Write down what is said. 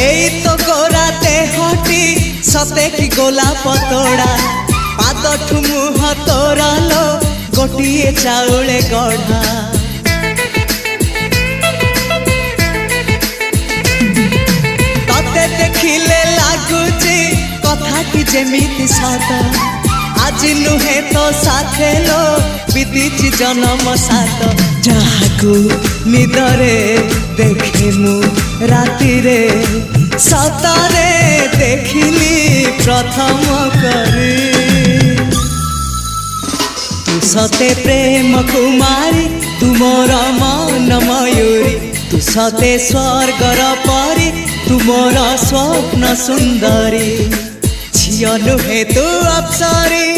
एई तो गोरा देहटी सते कि गोलाप तोड़ा पाद मुह तोरा लो गोटिए चाउले गढ़ा तते देखिले लागुची कथाटी जेमिति सत आज नुहे तो साथे लो बीतीची जन्म सात जहाकू निदरे देखे मु राति रे सतरे देखिली प्रथम करी तू सते प्रेम कुमारी तू मोर मन मयूरी तू सते स्वर्गर परी तू मोर स्वप्न सुंदरी झियो नुहे तू अप्सरी।